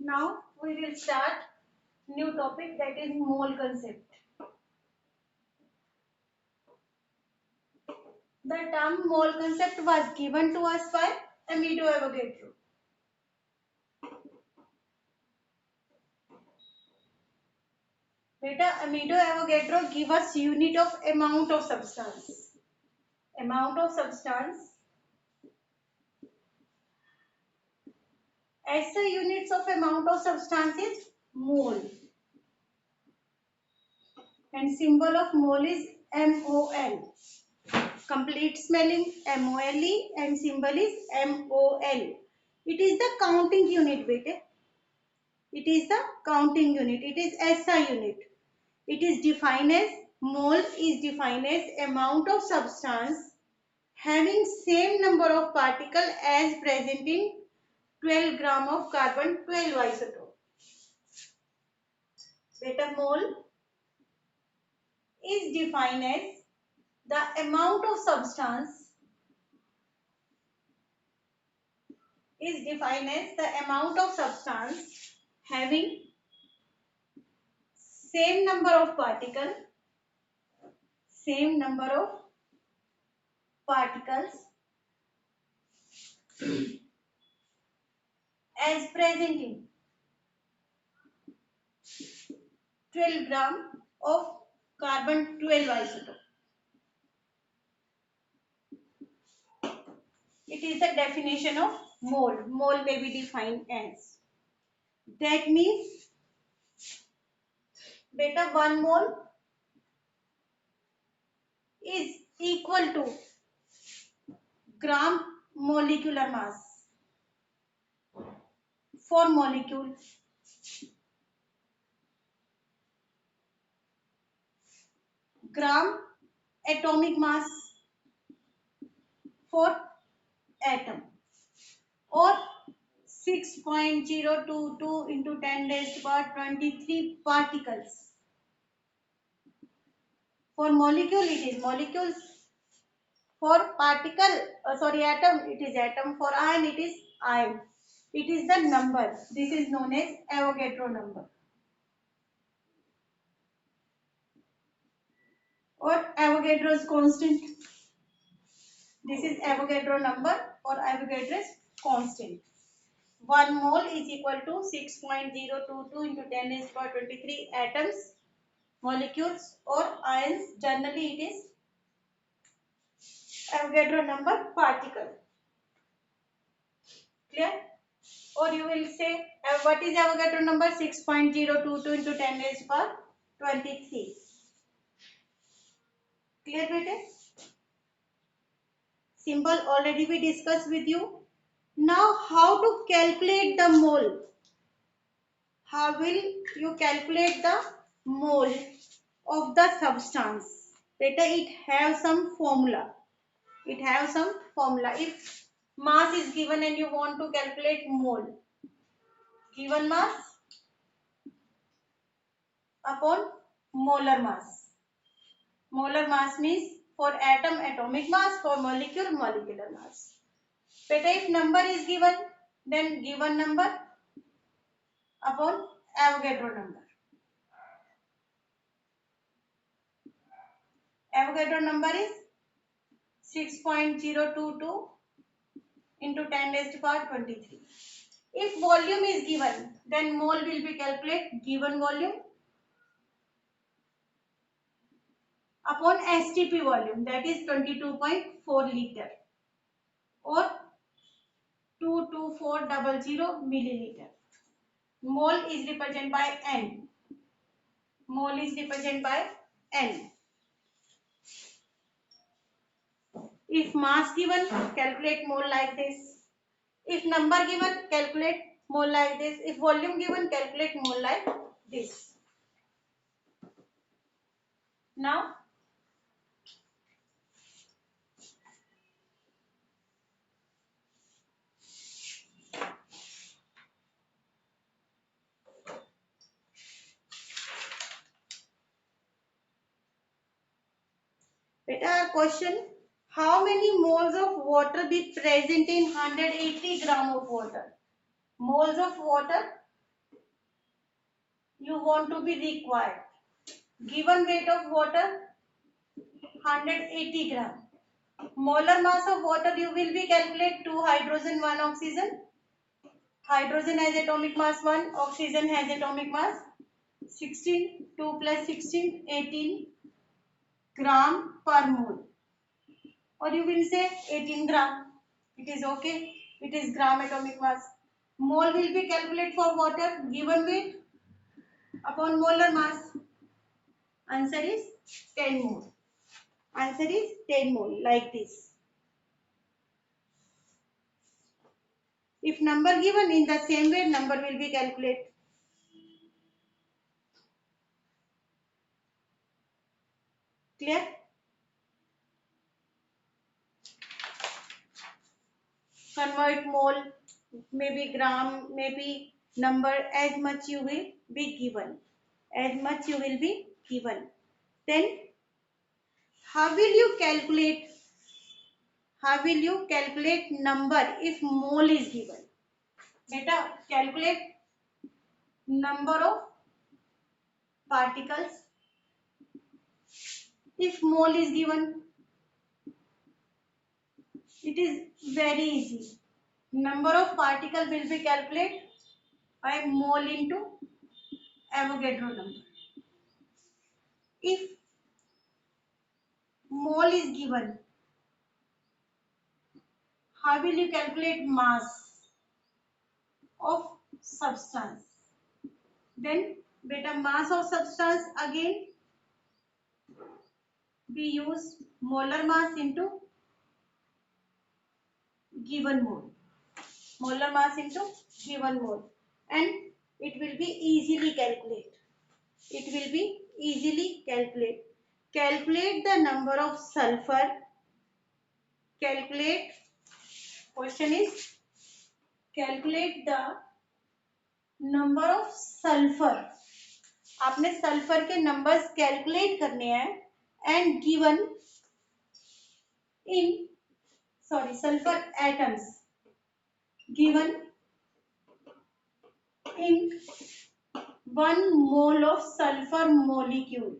Now we will start new topic, that is mole concept. The term mole concept was given to us by Amedeo Avogadro. Beta, Amedeo Avogadro give us unit of amount of substance. Amount of substance. SI units of amount of substance is mole. And symbol of mole is MOL. Complete spelling MOLE and symbol is MOL. It is the counting unit, beta. It is the counting unit. It is SI unit. It is defined as, mole is defined as amount of substance having same number of particles as present in 12 gram of carbon 12 isotope. Beta, mole is defined as the amount of substance having same number of particles as present in 12 gram of carbon 12 isotope. It is the definition of mole. Mole may be defined as. That means, beta, 1 mole is equal to gram molecular mass. For molecule, gram atomic mass for atom, or 6.022 into 10 raised to power 23 particles. For molecule, it is molecules. For particle, atom, it is atom. For ion, it is ion. It is the number. This is known as Avogadro number or Avogadro's constant. This is Avogadro number or Avogadro's constant. 1 mole is equal to 6.022 into 10 raised to power 23 atoms, molecules or ions. Generally, it is Avogadro number particle. Clear? Or you will say, what is Avogadro number? 6.022 into 10 raised to power 23. Clear, beta? Symbol already we discussed with you. Now, how to calculate the mole? How will you calculate the mole of the substance? Beta, it have some formula. If mass is given and you want to calculate mole, given mass upon molar mass. Molar mass means for atom, atomic mass, for molecule, molecular mass. Beta, if number is given, then given number upon Avogadro number. Avogadro number is 6.022 into 10 raised to power 23. If volume is given, then mole will be calculated given volume upon STP volume, that is 22.4 liter or 22400 milliliter. Mole is represented by N. If mass given, calculate mole like this. If number given, calculate mole like this. If volume given, calculate mole like this. Now, beta, question: how many moles of water be present in 180 gram of water? Moles of water you want to be required. Given weight of water 180 gram. Molar mass of water you will be calculate 2 hydrogen 1 oxygen. Hydrogen has atomic mass 1, oxygen has atomic mass 16, 2 plus 16, 18 gram per mole. Or you will say 18 gram. It is okay. It is gram atomic mass. Mole will be calculated for water given weight upon molar mass. Answer is 10 mole. Answer is 10 mole like this. If number given in the same way, number will be calculated. Clear? Convert mole, maybe gram, maybe number, as much you will be given. As much you will be given. Then how will you calculate? How will you calculate number if mole is given? Beta, calculate number of particles if mole is given. It is very easy. Number of particles will be calculated by mole into Avogadro number. If mole is given, how will you calculate mass of substance? Then beta, mass of substance again we use molar mass into given mole. Molar mass into given mole, and it will be easily calculate. It will be easily calculate. Calculate the number of sulfur. Calculate. Question is calculate the number of sulfur. आपने sulphur के numbers calculate करने हैं and given in sulfur atoms given in 1 mole of sulfur molecule.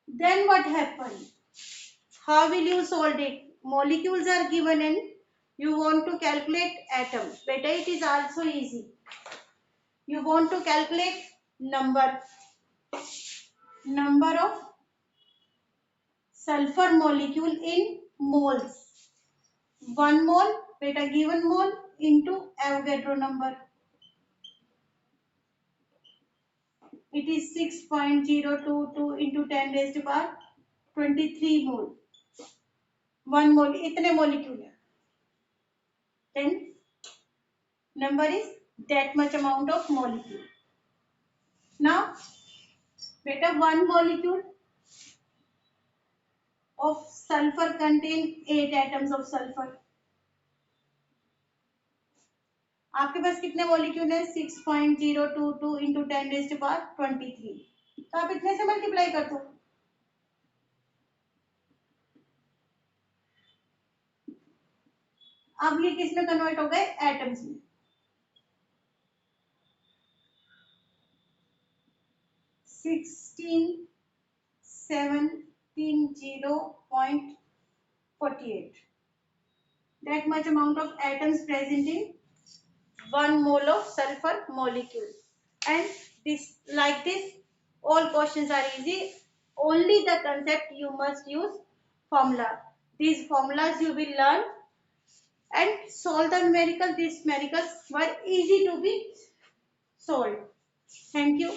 Then what happened? How will you solve it? Molecules are given and you want to calculate atoms. Beta, it is also easy. You want to calculate number of sulfur molecule in moles. 1 mole, beta, given mole into Avogadro number. It is 6.022 into 10 raised to power 23 mole. 1 mole, इतने molecule है. Then number is that much amount of molecule. Now, beta, 1 molecule of sulfur contain 8 atoms of sulfur. आपके पास कितने molecule है? 6.022 into 10 raised to power 23. तो आप इतने से multiply कर दो. अब ये किस में कन्वर्ट हो गए? एटम्स में. 16,710.48. That much amount of atoms present in 1 mole of sulfur molecule. And this, like this, all questions are easy. Only the concept you must use formula. These formulas you will learn and solve the numerical. These numericals were easy to be solved. Thank you.